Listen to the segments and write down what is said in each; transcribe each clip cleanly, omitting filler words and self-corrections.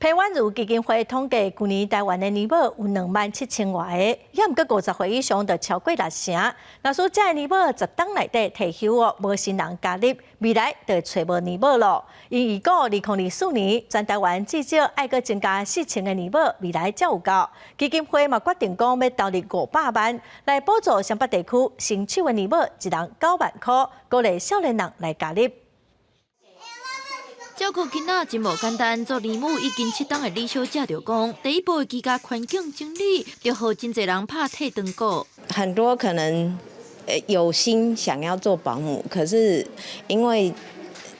台湾如基金会统计，去年台湾的年保有27000多个，也毋过50岁以上就超过60成。若说这年保10档内底退休哦，无新人加入，未来就找无年保咯。因预估2024年全台湾至少爱阁增加4000个年保，未来才有够。基金会嘛决定讲要投入500万来补助湘北地区新手的年保，一人9万块，鼓励少年人来加入。 照顾囡仔真无简单，做年母已经7档的李小姐就讲，第一步的居家环境整理，就和真侪人拍退堂鼓。很多可能有心想要做保姆，可是因为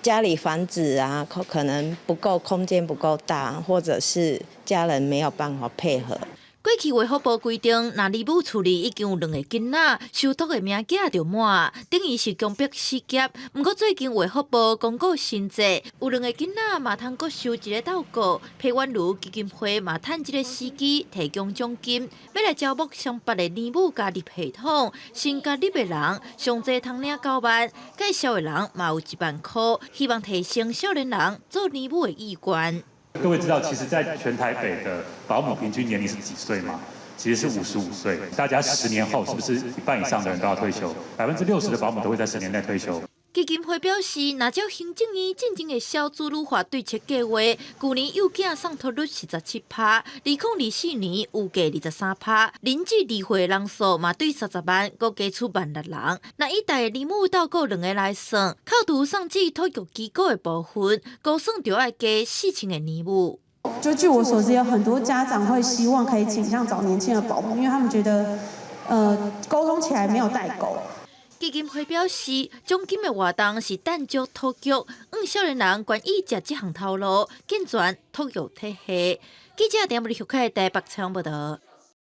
家里房子啊，可能不够空间不够大，或者是家人没有办法配合。 过去卫福部规定，若年母厝里已经有2个囡仔，收托的名额就满，等于是强迫失业。不过最近卫福部公告新制，有2个囡仔嘛通阁收一个照顾，陪玩如基金会嘛趁这个时机提供奖金，要来招募湘北的年母加入系统。新加入的人上济通领9万，介绍的人嘛有1万块，希望提升少年人做年母的意愿。 各位知道，其实在全台北的保姆平均年龄是几岁吗？其实是55岁。大家10年后是不是1半以上的人都要退休？60%的保姆都会在10年内退休。 基金会表示，若照行政院进前的小资女化对策计划，去年幼囝送托率是17%，2024年有价23%，临至离婚人数嘛对30万，各加出16000人。那以大年母照顾2个来算，扣除送至托育机构的部分，估算就要加4000个年母。 就据我所知，有很多家长会希望可以倾向找年轻的保姆，因为他们觉得，沟通起来没有代沟。 基金会表示，奖金的活动是弹足托育，少年人愿意食这项头路，健全托育体系。记者点不离台北采访报道。